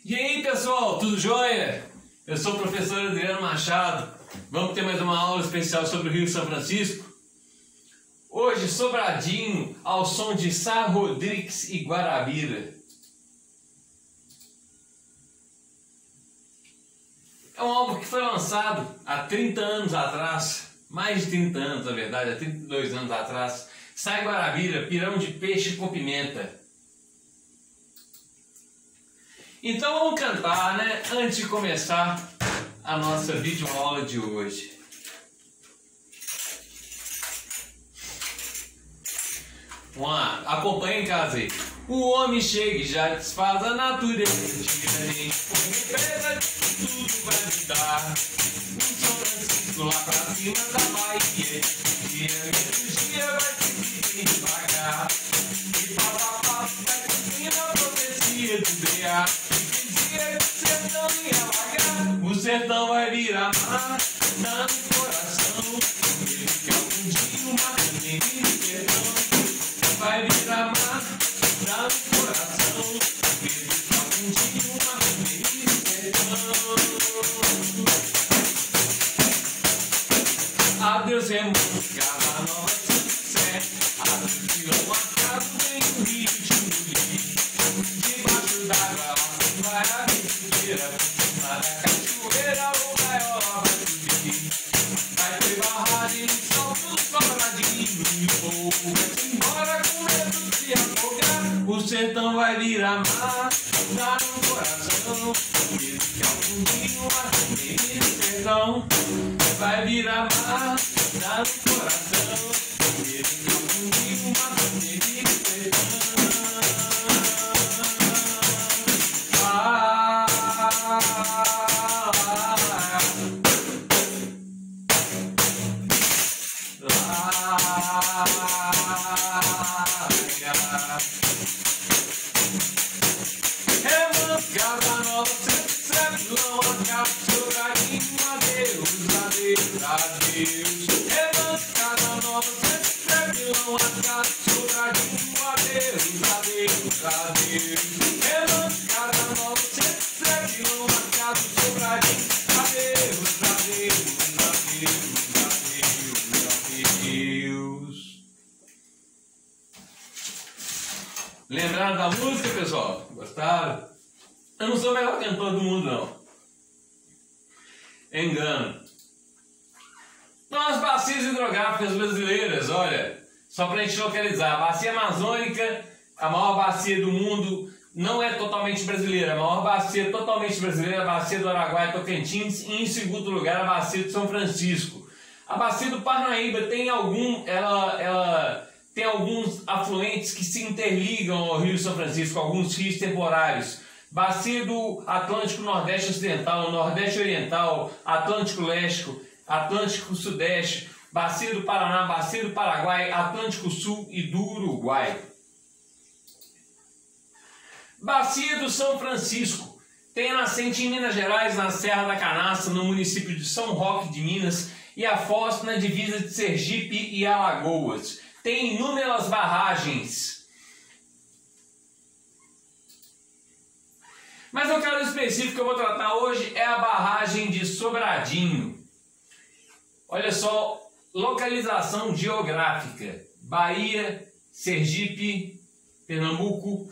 E aí pessoal, tudo jóia? Eu sou o professor Adriano Machado. Vamos ter mais uma aula especial sobre o Rio São Francisco. Hoje, Sobradinho, ao som de Sá Rodrigues e Guarabira. É um álbum que foi lançado há 30 anos atrás, mais de 30 anos na verdade, há 32 anos atrás. Sá Guarabira, pirão de peixe com pimenta. Então vamos cantar, né? Antes de começar a nossa videoaula de hoje. Vamos lá, acompanha em casa aí. O homem chega e já desfaz a natureza. Diferente, com empresa, tudo vai mudar. O São Francisco lá pra cima da Bahia. Dia menos dia vai se devagar. E papapá vai cumprindo a profecia do B.A. Que dizia que o sertão ia alagar. O sertão vai virar mar, dá no coração. Ele que algum dia uma candeia no sertão vai virar mar, dá no coração. Ele que algum dia uma candeia no sertão. Adeus, remonte, Casa Nova, Sunset. Adeus, pilão marcado, vem o rio de Muli. Debaixo d'água, vai a aventureira. Na cachoeira, o gaiola vai subir. Vai ter barragem, solta o Sobradinho. E o povo vai embora com medo de se afogar. O sertão vai virar mar, dá no coração. Ele que algum dia uma candeia no sertão vai virar mar, dá no coração. Ele que algum dia uma candeia no sertão. Casa Nova, sempre pilão marcado, Sobradinho, adeus, adeus, adeus. Casa Nova, sempre pilão marcado, Sobradinho, adeus, adeus, adeus. Casa Nova, sempre pilão marcado, Sobradinho, adeus, adeus, adeus, adeus. Lembraram da música, pessoal? Gostaram? Eu não sou o melhor cantor do mundo, não. Engano. Então, as bacias hidrográficas brasileiras, olha, só para a gente localizar, a bacia amazônica, a maior bacia do mundo, não é totalmente brasileira. A maior bacia totalmente brasileira é a bacia do Araguaia Tocantins e, em segundo lugar, a bacia de São Francisco. A bacia do Parnaíba tem ela tem alguns afluentes que se interligam ao Rio São Francisco, alguns rios temporários. Bacia do Atlântico Nordeste Ocidental, Nordeste Oriental, Atlântico Leste, Atlântico Sudeste, Bacia do Paraná, Bacia do Paraguai, Atlântico Sul e do Uruguai. Bacia do São Francisco tem a nascente em Minas Gerais, na Serra da Canastra, no município de São Roque de Minas, e a foz na divisa de Sergipe e Alagoas. Tem inúmeras barragens. Mas o caso específico que eu vou tratar hoje é a barragem de Sobradinho. Olha só, localização geográfica: Bahia, Sergipe, Pernambuco.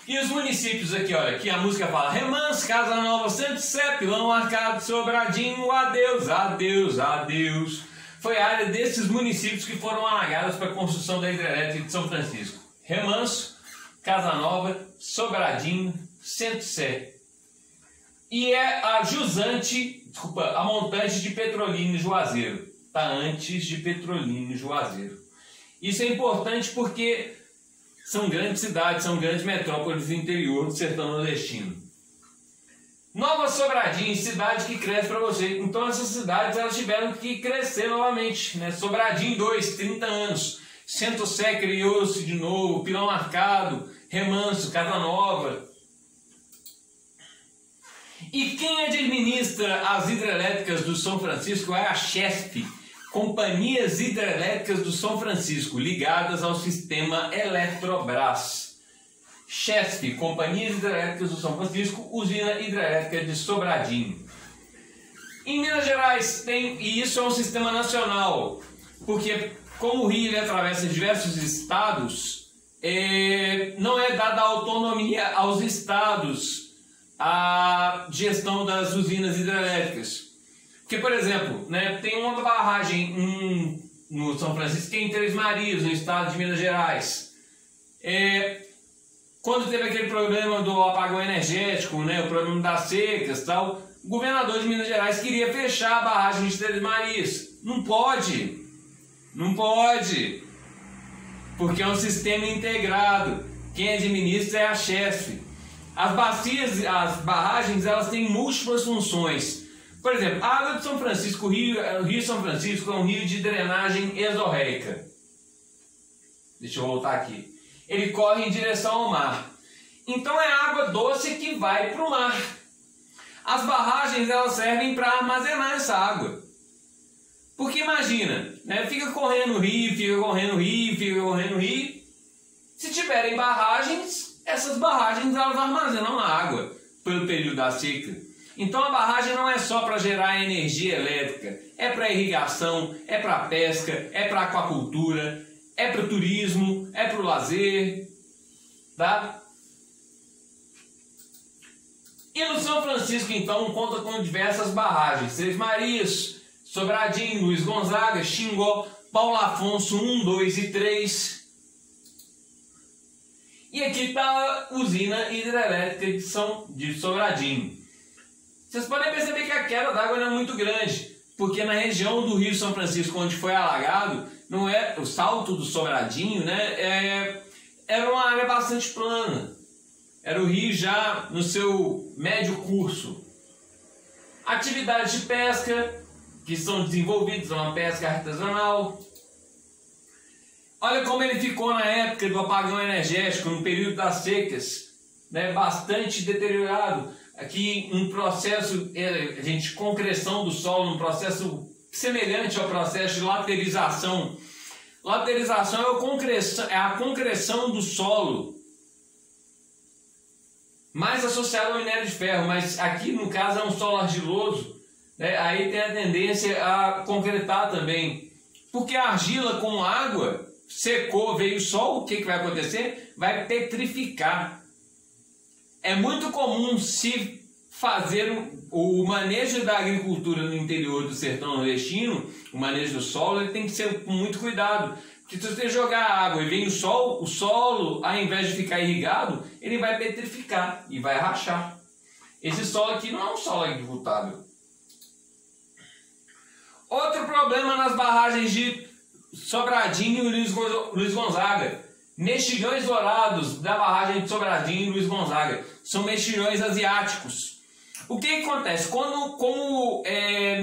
E os municípios aqui, olha, aqui a música fala: Remanso, Casa Nova, Santo Sé, Pilão Marcado, Sobradinho, adeus, adeus, adeus. Foi a área desses municípios que foram alagadas para a construção da hidrelétrica de São Francisco. Remanso, Casa Nova, Sobradinho, Santo Sé. E é a jusante, desculpa, a montante de Petrolina e Juazeiro. Está antes de Petrolina e Juazeiro. Isso é importante porque são grandes cidades, são grandes metrópoles do interior do sertão nordestino. Nova Sobradinho, cidade que cresce para você. Então essas cidades elas tiveram que crescer novamente, né? Sobradinho 2, 30 anos. Santo Sé criou-se de novo, Pilão Marcado, Remanso, Casa Nova. E quem administra as hidrelétricas do São Francisco é a CHESP, Companhias Hidrelétricas do São Francisco, ligadas ao sistema Eletrobras. CHESF, Companhias Hidrelétricas do São Francisco, Usina Hidrelétrica de Sobradinho. Em Minas Gerais tem, e isso é um sistema nacional, porque como o rio ele atravessa diversos estados, não é dada autonomia aos estados a gestão das usinas hidrelétricas. Porque, por exemplo, né, tem uma barragem no São Francisco que é em Três Marias, no estado de Minas Gerais. Quando teve aquele problema do apagão energético, né, o problema das secas e tal, o governador de Minas Gerais queria fechar a barragem de Três Marias. Não pode. Não pode. Porque é um sistema integrado. Quem administra é a CHESF. As bacias, as barragens, elas têm múltiplas funções. Por exemplo, a água de São Francisco, o rio São Francisco é um rio de drenagem exorreica. Deixa eu voltar aqui. Ele corre em direção ao mar. Então é água doce que vai para o mar. As barragens elas servem para armazenar essa água. Porque imagina, né, fica correndo rio, fica correndo rio, fica correndo rio. Se tiverem barragens, essas barragens elas armazenam a água pelo período da seca. Então a barragem não é só para gerar energia elétrica, é para irrigação, é para pesca, é para aquacultura, é para o turismo, é para o lazer, tá? E no São Francisco, então, conta com diversas barragens. Três Marias, Sobradinho, Luiz Gonzaga, Xingó, Paulo Afonso 1, 2 e 3. E aqui está a usina hidrelétrica de Sobradinho. Vocês podem perceber que a queda d'água não é muito grande, porque na região do Rio São Francisco, onde foi alagado, não é o salto do Sobradinho, né? Era uma área bastante plana. Era o rio já no seu médio curso. Atividades de pesca que são desenvolvidas, uma pesca artesanal. Olha como ele ficou na época do apagão energético, no período das secas, né? Bastante deteriorado. Aqui um processo de concreção do solo, um processo semelhante ao processo de laterização. Laterização é a concreção do solo, mais associado ao minério de ferro, mas aqui no caso é um solo argiloso, né? Aí tem a tendência a concretar também, porque a argila com água secou, veio sol, o que vai acontecer? Vai petrificar. É muito comum se fazer o manejo da agricultura no interior do sertão nordestino, o manejo do solo, ele tem que ser com muito cuidado. Porque se você jogar água e vem o solo, ao invés de ficar irrigado, ele vai petrificar e vai rachar. Esse solo aqui não é um solo agricultável. Outro problema nas barragens de Sobradinho e Luiz Gonzaga. Mexilhões dourados da barragem de Sobradinho e Luiz Gonzaga. São mexilhões asiáticos. O que acontece? Como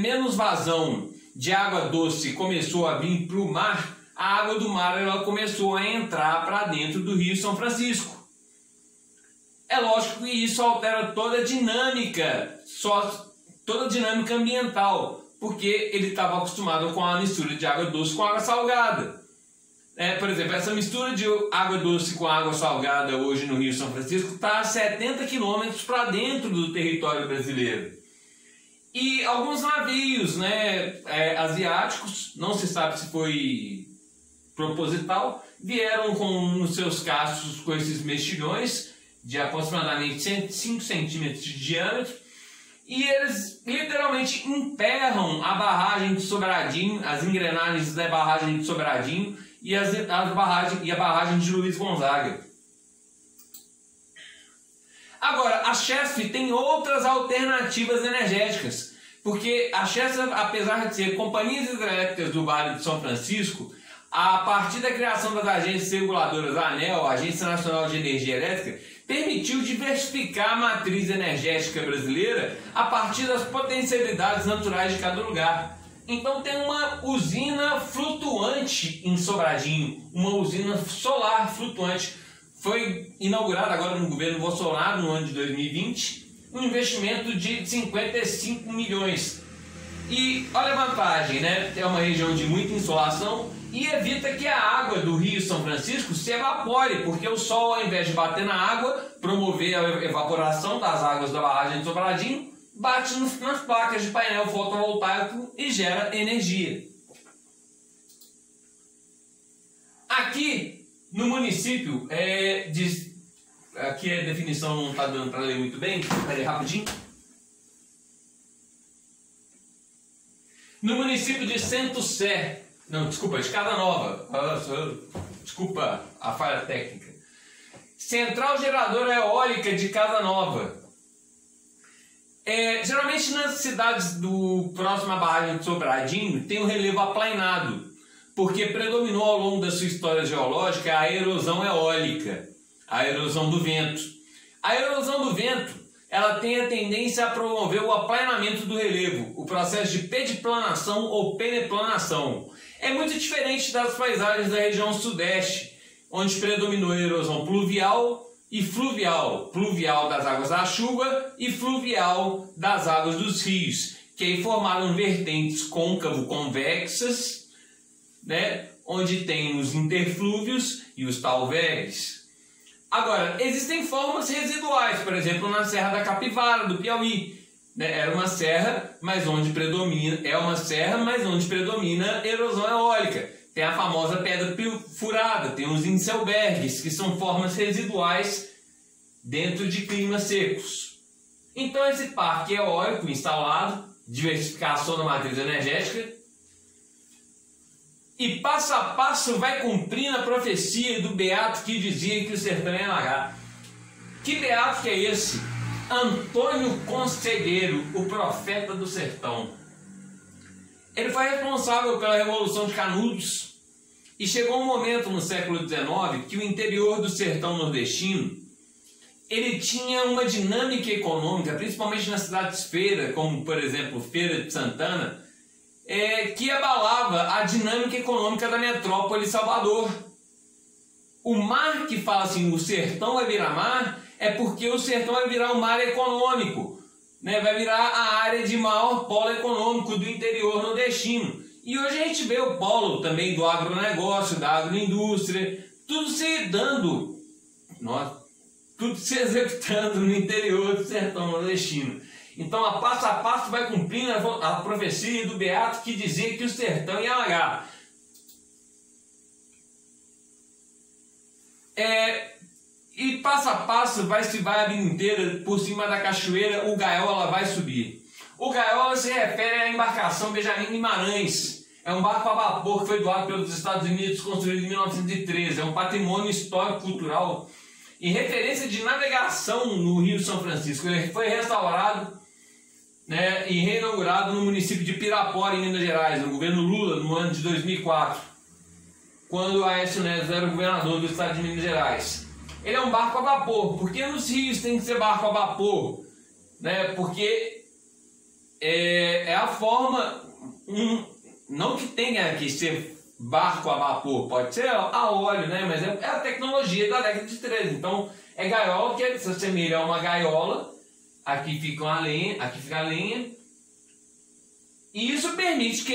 menos vazão de água doce começou a vir para o mar, a água do mar ela começou a entrar para dentro do Rio São Francisco. É lógico que isso altera toda a dinâmica, toda a dinâmica ambiental, porque ele estava acostumado com a mistura de água doce com água salgada. Por exemplo, essa mistura de água doce com água salgada hoje no Rio São Francisco está a 70 quilômetros para dentro do território brasileiro. E alguns navios, né, asiáticos, não se sabe se foi proposital, vieram nos seus cascos com esses mexilhões de aproximadamente 5 centímetros de diâmetro, e eles literalmente emperram a barragem de Sobradinho, as engrenagens da barragem de Sobradinho e a barragem de Luiz Gonzaga. Agora, a CHESF tem outras alternativas energéticas, porque a CHESF, apesar de ser Companhias Hidrelétricas do Vale de São Francisco, a partir da criação das agências reguladoras, a ANEEL, a Agência Nacional de Energia Elétrica, permitiu diversificar a matriz energética brasileira a partir das potencialidades naturais de cada lugar. Então tem uma usina flutuante em Sobradinho, uma usina solar flutuante. Foi inaugurada agora no governo Bolsonaro, no ano de 2020, um investimento de 55 milhões. E olha a vantagem, né? É uma região de muita insolação e evita que a água do Rio São Francisco se evapore, porque o sol, ao invés de bater na água, promover a evaporação das águas da barragem de Sobradinho, bate nas placas de painel fotovoltaico e gera energia. Aqui no município, aqui a definição não está dando para ler muito bem, vou ler rapidinho. No município de Centro-Sé, de Casanova, desculpa a falha técnica. Central geradora eólica de Casanova. Geralmente nas cidades próximo à barragem de Sobradinho tem um relevo aplainado, porque predominou ao longo da sua história geológica a erosão eólica, a erosão do vento. A erosão do vento, ela tem a tendência a promover o aplainamento do relevo, o processo de pediplanação ou peneplanação. É muito diferente das paisagens da região sudeste, onde predominou a erosão pluvial e fluvial. Pluvial das águas da chuva e fluvial das águas dos rios, que aí formaram vertentes côncavo-convexas, né, onde tem os interflúvios e os talveres. Agora, existem formas residuais, por exemplo, na Serra da Capivara, do Piauí. É uma serra, mas onde predomina erosão eólica. Tem a famosa pedra furada, tem os Inselbergs, que são formas residuais dentro de climas secos. Então esse parque eólico instalado, diversificação da matriz energética, e passo a passo vai cumprindo a profecia do beato que dizia que o sertão ia alagar. Que beato que é esse? Antônio Conselheiro, o profeta do sertão. Ele foi responsável pela Revolução de Canudos e chegou um momento no século XIX que o interior do sertão nordestino ele tinha uma dinâmica econômica, principalmente nas cidades feiras, como por exemplo Feira de Santana, que abalava a dinâmica econômica da metrópole Salvador. O mar que fala assim, o sertão vai virar mar, é porque o sertão vai virar um mar econômico, né? Vai virar a área de maior polo econômico do interior nordestino. E hoje a gente vê o polo também do agronegócio, da agroindústria, tudo se executando no interior do sertão nordestino. Então, a passo vai cumprindo a profecia do beato que dizia que o sertão ia alagar. E passo a passo vai a vida inteira por cima da cachoeira, o Gaiola vai subir. O Gaiola se refere à embarcação Benjamin Guimarães. É um barco a vapor que foi doado pelos Estados Unidos, construído em 1913. É um patrimônio histórico-cultural em referência de navegação no Rio São Francisco. Ele foi restaurado, né, e reinaugurado no município de Pirapora, em Minas Gerais, no governo Lula, no ano de 2004, quando Aécio Neves era o governador do estado de Minas Gerais. Ele é um barco a vapor. Por que nos rios tem que ser barco a vapor? Né, porque é a forma, não que tenha que ser barco a vapor, pode ser a óleo, né, mas é a tecnologia da década de 13. Então, gaiola que se assemelha a uma gaiola. Aqui fica a lenha, e isso permite que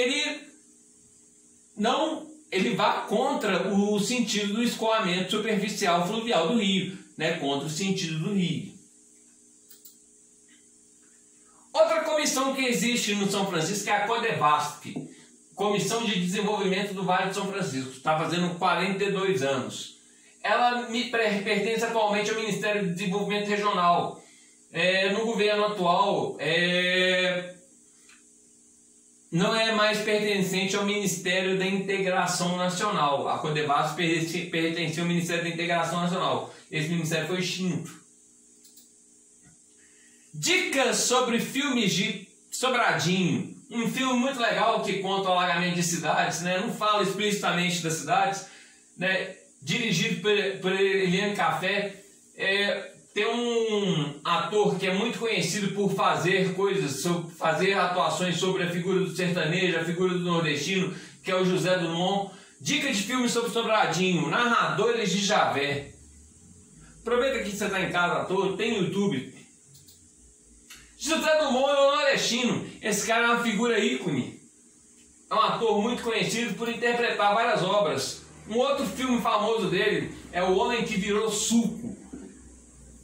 ele vá contra o sentido do escoamento superficial fluvial do rio, né, contra o sentido do rio. Outra comissão que existe no São Francisco é a Codevasp, Comissão de Desenvolvimento do Vale de São Francisco, está fazendo 42 anos. Ela pertence atualmente ao Ministério do Desenvolvimento Regional. No governo atual, não é mais pertencente ao Ministério da Integração Nacional. A Codevasp pertencia ao Ministério da Integração Nacional. Esse ministério foi extinto. Dicas sobre filmes de Sobradinho. Um filme muito legal que conta o alagamento de cidades, né? Não fala explicitamente das cidades, né? Dirigido por Eliane Café. Tem um ator que é muito conhecido por fazer atuações sobre a figura do sertanejo, a figura do nordestino, que é o José Dumont. Dica de filme sobre Sobradinho, Narradores de Javé. Aproveita que você está em casa à toa, tem YouTube. José Dumont é um nordestino. Esse cara é uma figura ícone. É um ator muito conhecido por interpretar várias obras. Um outro filme famoso dele é O Homem que Virou Suco.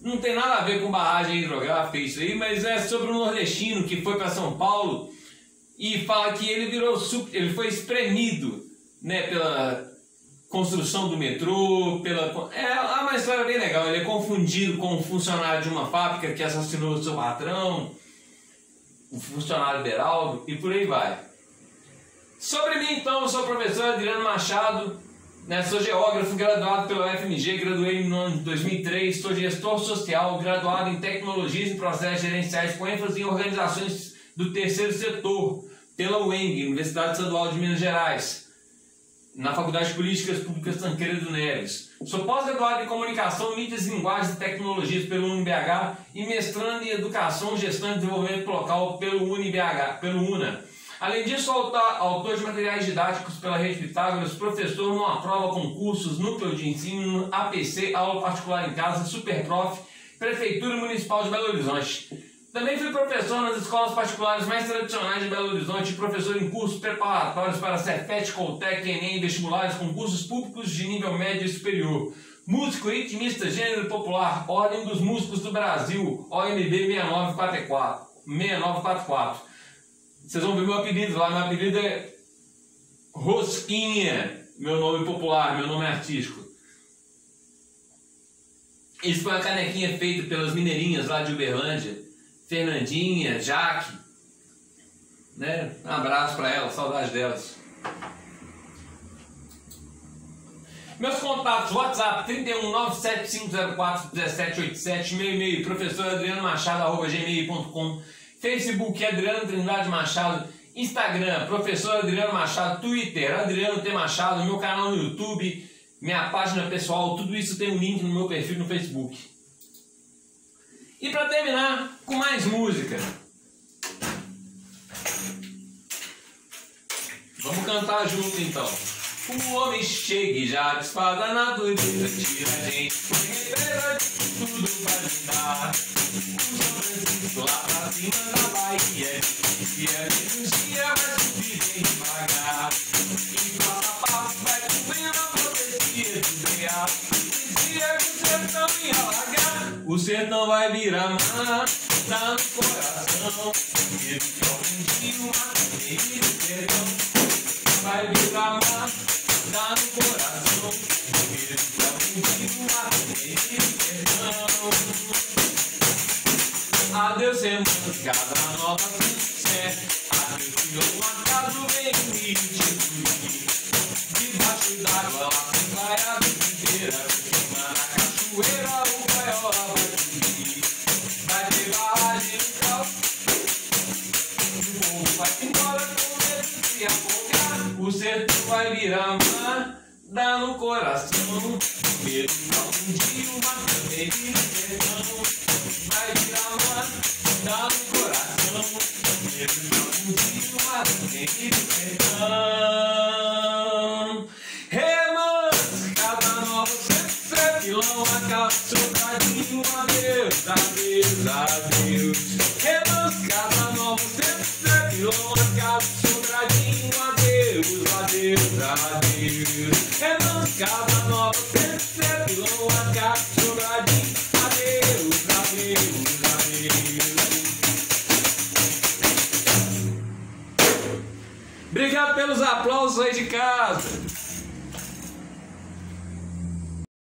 Não tem nada a ver com barragem hidrográfica isso aí, mas é sobre um nordestino que foi para São Paulo e fala que ele virou suco, ele foi espremido, né, pela construção do metrô, é uma história bem legal. Ele é confundido com um funcionário de uma fábrica que assassinou o seu patrão, o funcionário Beraldo, e por aí vai. Sobre mim, então, eu sou o professor Adriano Machado, né, sou geógrafo, graduado pela UFMG, graduei no ano de 2003, sou gestor social, graduado em tecnologias e processos gerenciais com ênfase em organizações do terceiro setor, pela UENG, Universidade Estadual de Minas Gerais, na Faculdade de Políticas Públicas Tancredo Neves. Sou pós-graduado em Comunicação, Mídias, Linguagens e Tecnologias pelo UniBH e mestrando em Educação, Gestão e Desenvolvimento Local pelo UNA. Além disso, sou autor de materiais didáticos pela Rede Pitágoras, professor numa prova, concursos, núcleo de ensino, APC, aula particular em casa, Superprof, Prefeitura Municipal de Belo Horizonte. Também fui professor nas escolas particulares mais tradicionais de Belo Horizonte, professor em cursos preparatórios para Cefet, Coltec, Enem, vestibulares, concursos públicos de nível médio e superior. Músico, ritmista, gênero popular, Ordem dos Músicos do Brasil, OMB 6944. Vocês vão ver meu apelido lá, meu apelido é Rosquinha, meu nome popular, meu nome artístico. Isso foi uma canequinha feita pelas mineirinhas lá de Uberlândia, Fernandinha, Jaque, né? Um abraço para elas, saudade delas. Meus contatos: WhatsApp 31975041787, meu e-mail professoradrianomachado@gmail.com, Facebook Adriano Trindade Machado, Instagram Professor Adriano Machado, Twitter Adriano T Machado, meu canal no YouTube, minha página pessoal, tudo isso tem um link no meu perfil no Facebook. E para terminar, com mais música. Vamos cantar junto então. O homem chega e já desfaz a natureza, tira a gente, represa de tudo pra ajudar. O São Francisco lá pra cima da Bahia, e a energia vai subir bem devagar. E passo a passo vai cumprindo a profecia do Breal. Dizia que o sertão ia alagar, o sertão vai virar mar, tá no coração. Ele que algum dia uma cadeia do sertão vai virar mar, tá no coração. Ele que algum dia uma cadeia do sertão. Adeus, emancada nova sucesso. Adeus, tirou um acaso bem nítido. Debaixo d'água lá se vai a vida inteira. Queima na cachoeira, o gaiola vai subir. Vai ter barragem no cal. O povo vai embora com medo de se afogar. O sertão vai virar mar, dá no coração. Medo de algum dia uma cadeia do sertão vai virar mar, dá no coração. Medo de algum dia uma cadeia do sertão. Cada nova sempre pilão, a calça, soldadinho, adeus, adeus, adeus. Cada nova sempre pilão, a calça, soldadinho, adeus, adeus, adeus. Cada nova sempre pilão, a calça, soldadinho, adeus, adeus, adeus. Obrigado pelos aplausos aí de casa.